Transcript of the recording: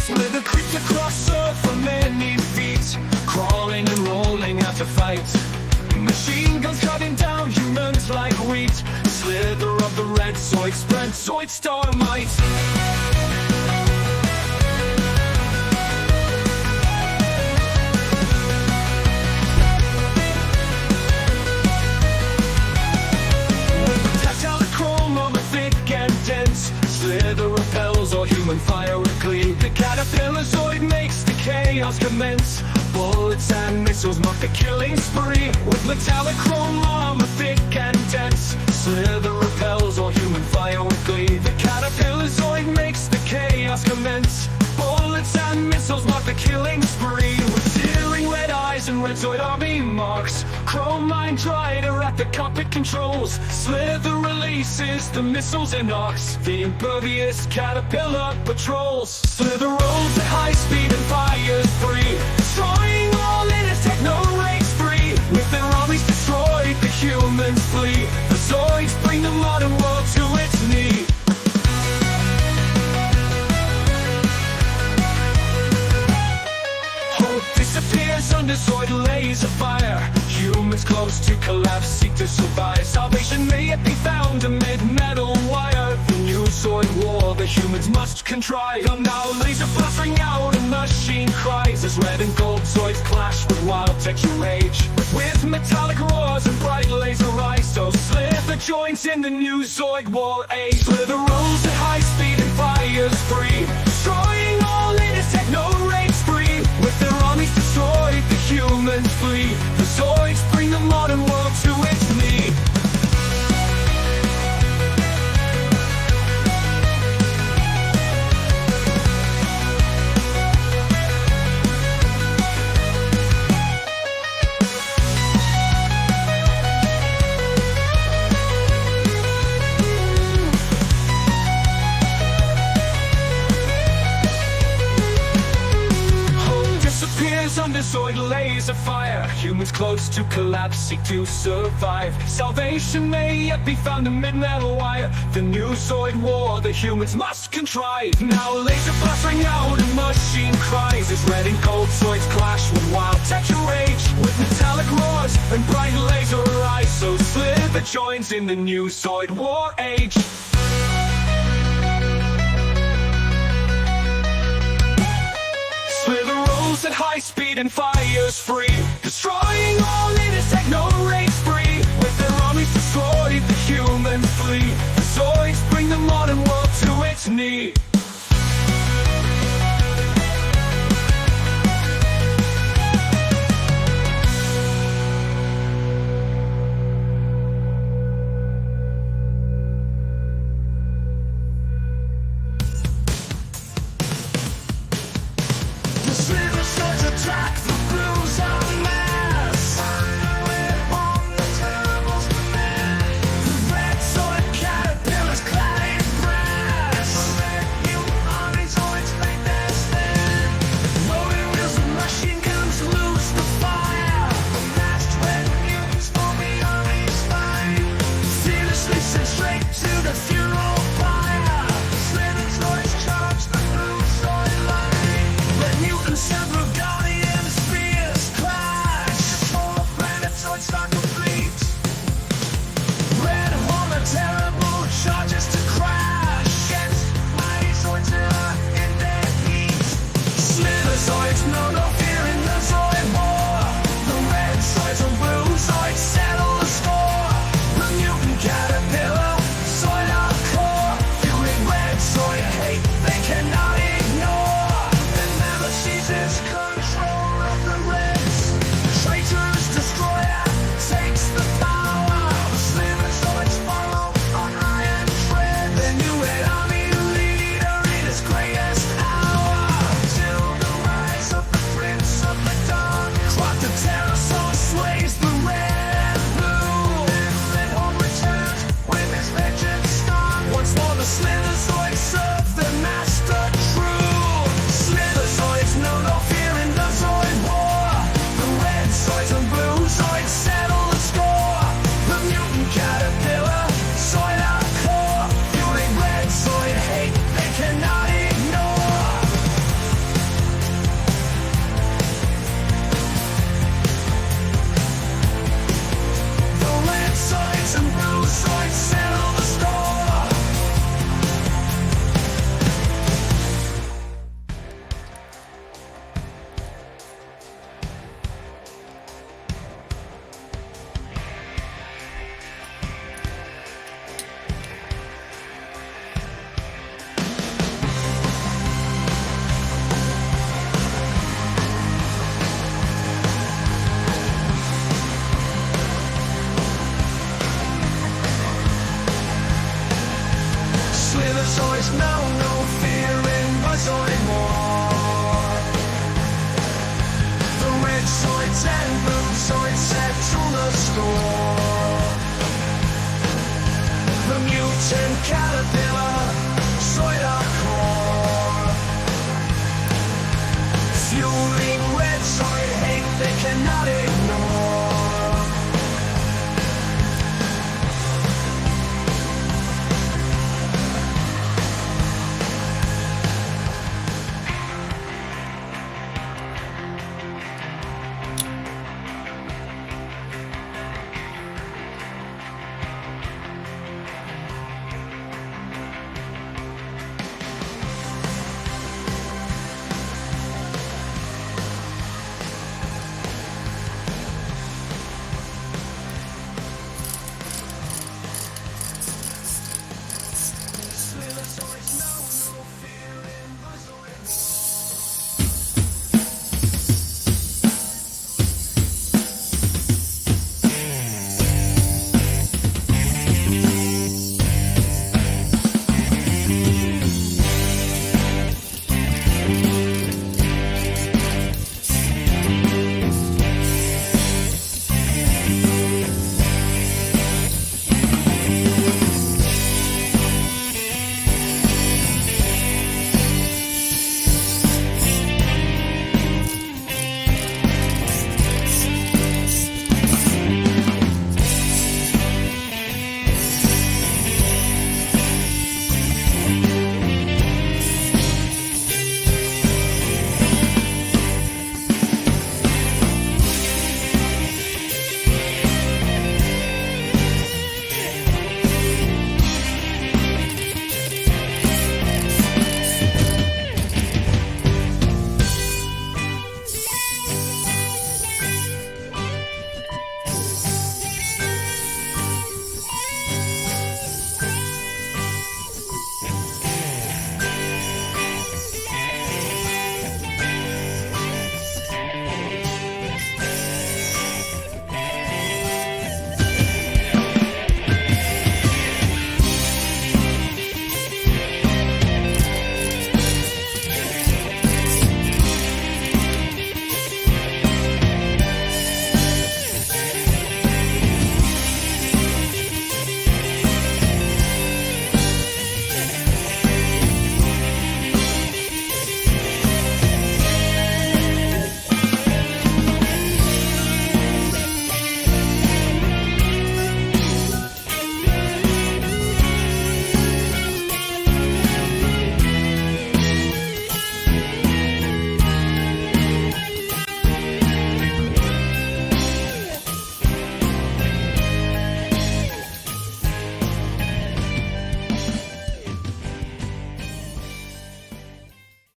Slither creeps across Earth for many feet, crawling and rolling out to fight. Machine guns cutting down humans like wheat. Slither of the red Zoid spread Zoidstar might. Slither repels all human fire with glee. The caterpillar Zoid makes the chaos commence. Bullets and missiles mark the killing spree. With metallic chrome armor thick and dense, Slither repels all human fire with glee. The caterpillar Zoid makes the chaos commence. Bullets and missiles mark the killing spree. With searing red eyes and red Zoid army marks, chrome mind rider at the cockpit controls. Slither releases the missiles and arcs. The impervious caterpillar patrols. Slither rolls at high speed and fires free, destroying all in its techno race free. With their armies destroyed, the humans flee. The Zoids bring the modern world to its knee. Hope disappears under Zoid laser fire. Humans close to collapse seek to survive. Salvation may yet be found amid metal wire. The new Zoid war the humans must contrive. Come now, laser blastering out and machine cries as red and gold Zoids clash with wild texture rage. With metallic roars and bright laser eyes, so Slither joins in the new Zoid war age. Slither rolls at high speed and fires free, destroying all in its techno race free. With their armies destroyed, the humans flee. The Zoids bring the modern world to its knee. Under Zoid laser fire, humans close to collapse seek to survive. Salvation may yet be found amid metal wire. The new Zoid war the humans must contrive. Now laser blastering out and machine cries as red and gold Zoids clash with wild texture rage. With metallic roars and bright laser eyes, so Slither joins in the new Zoid war age. Slither rolls at high speed and fires free, destroying all in its techno race free. With their armies destroyed, the humans flee. The Zoids bring the modern world to its knee. Attack the blues en masse. On the turbos command. The red Zoid caterpillars clad in brass. The red mutant army Zoids make their stand. Rolling wheels and machine guns loose the fire. The masked red mutants form the army's line. Fearlessly sent straight to the funeral pyre. Slither Zoids charge the blue Zoid line. Red mutants and Zoidstar complete. Red Hornet terrible charges to crash against mighty Zoids in their heat. Slither Zoids know no fear in the Zoid war. The red Zoids and blue Zoids settle the score. The mutant caterpillar Zoid Zoids know no fear in the Zoid war. The red Zoids and blue Zoids settle the score. The mutant caterpillar, Zoid